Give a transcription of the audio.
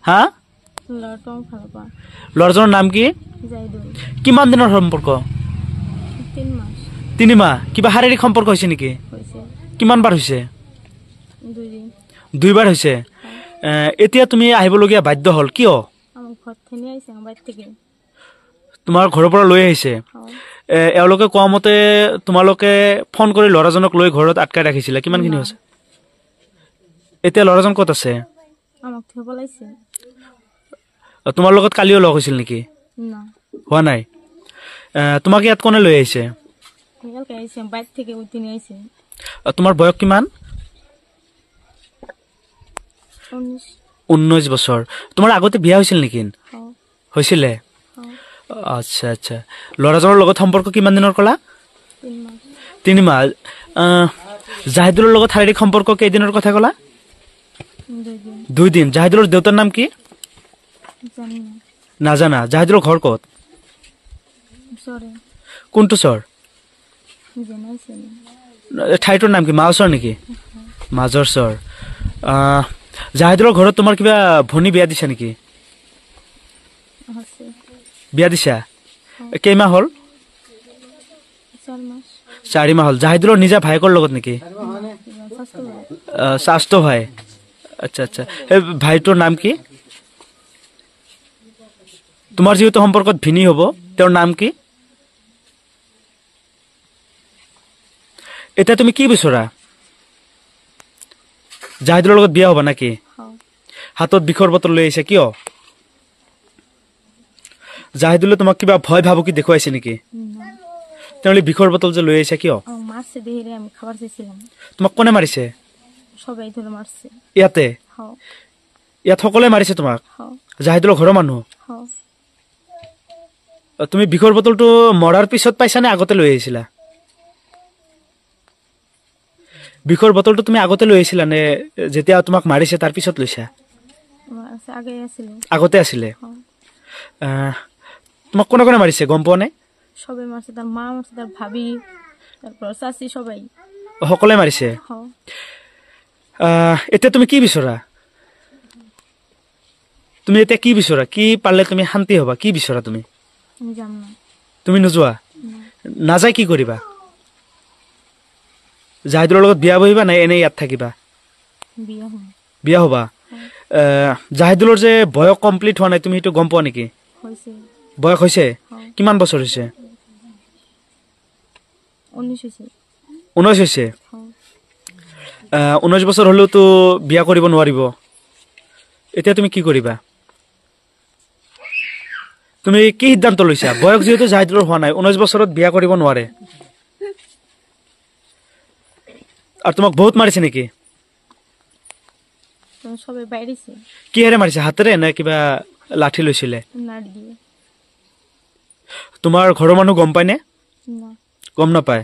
হা ল'ৰাটোক ভাল পাওঁ ল'ৰাজনৰ নাম কি জাইদুল কিমান দিনৰ সম্পৰ্ক 3 মাস 3 মাহ কিবা শাৰীৰিক সম্পৰ্ক হৈছে নেকি হৈছে কিমান বাৰ হৈছে 2 দিন 2 বাৰ হৈছে এতিয়া তুমি আহিবলগীয়া বাধ্য হল কিয় আমাৰ ঘৰ থেকে আইছে বাইৰে থেকে তোমাৰ ঘৰৰ পৰা লৈ আহিছে এওঁলোকে কোৱা মতে তোমালোকে ফোন কৰি ল'ৰাজনক লৈ ঘৰত আটকাই ৰাখিছিলা কিমানখিনি হৈছে এতিয়া ল'ৰাজন ক'ত আছে আমাক থৈ পলাইছে তোমাৰ লগত কালিও লগ হৈছিল নেকি না হোৱা নাই তোমাক ইয়াত কোনে লৈ আহিছে এলকে আইছে বাইৰে থেকে উঠে নিয়ে আইছে তোমাৰ বয়স কিমান 19 19 বছৰ তোমাৰ আগতে বিয়া হৈছিল নেকি হৈছিলে হ্যাঁ আচ্ছা আচ্ছা ল'ৰাজনৰ লগত সম্পৰ্ক কিমান দিনৰ কলা 3 মাস 3 মাহ জাহিদুলৰ লগত শাৰীৰিক সম্পৰ্ক কেইদিনৰ কথা কলা 2 দিন জাহিদুলৰ দেউতাৰ নাম কি জানি না নাজানা জাহিদুলৰ ঘৰ ক'ত সৰে কোনটো চৰ জানাইছে ঠাইটোৰ নাম কি মাউচৰ নেকি মাজৰ চৰ জাহিদুলৰ ঘৰত তোমাৰ কিবা ভনী বিয়া দিছা নেকি আছে বিয়া দিছা কেইমাহ হ'ল 4 মাস 4 মাহ হ'ল জাহিদুলৰ নিজা ভাইকৰ লগত নেকি শাস্ত্ৰ ভাই আচ্ছা আচ্ছা এই ভাইটোৰ নাম কি তোমাৰ যিহেতু সম্পৰ্কত ভিনী হ'ব তেওঁৰ নাম কি এতিয়া তুমি কি বিচৰা জাহিদুলৰ লগত বিয়া হ'ব নাকি হাতত বিষৰ বটল লৈ আহিছে কিয় জাহিদুলে তোমাক কিবা ভয় ভাবুকি দেখুৱাইছে নেকি তেওঁলে বিষৰ বটল যে লৈ আহিছে কিয় মাৰছে দেহিৰে আমি খাবাৰ চাইছিলাম তোমাক কোনে মাৰিছে সবাই ধৰে মাৰছে ইয়াতে হ্যাঁ ইয়াত সকলোৱে মাৰিছে তোমাক হ্যাঁ জাহিদুলৰ ঘৰৰ মানুহ হ্যাঁ তুমি বিষৰ বটলটো মৰাৰ পিছত পাইছা নে আগতে লৈ আহিছিলা বিষৰ বটলটো তুমি আগতে লৈ আহিছিলা নে যেতিয়া তোমাক মাৰিছে তাৰ পিছত লৈছা আগে আছিল আগতে আছিলে হ্যাঁ তোমাক কোনে কোনে মাৰিছে গম পোৱা নে সবাই মাৰছে তাৰ মা মাৰছে তাৰ ভাবি তাৰপৰ চাচি সবাই সকলোৱে মাৰিছে হ্যাঁ এতিয়া তুমি কি বিচৰা তুমি এতিয়া কি বিচৰা কি পালে তুমি শান্তি হবা কি বিচৰা তুমি আমি যাম না তুমি নোযোৱা নাযায় কি কৰিবা জাহিদুলৰ লগত বিয়া বহিবা নাই এনে ইয়াত থাকিবা বিয়া হম বিয়া হবা জাহিদুলৰ যে বয়স কমপ্লিট হোৱা নাই তুমি সেইটো গম পোৱা নেকি হয়েছে বয়স হৈছে কিমান বছৰ হৈছে 19 হয়েছে 19 হৈছে হ্যাঁ 19 বছৰ হলেও তো বিয়া কৰিব নোৱাৰিব এতিয়া তুমি কি কৰিবা তুমি কি সিদ্ধান্ত লৈছা বয়স যেহেতু জাহিদুলৰ হোৱা নাই 19 বছৰত বিয়া কৰিব নোৱাৰে আৰু তোমাক বহুত মাৰিছে নেকি সবাই বাইৰেছে কিহেৰে মাৰিছে হাতেৰে নে কিবা লাঠি লৈছিলে নাট দিয়ে তোমাৰ ঘৰৰ মানুহ গম পায় নে না গম নাপায়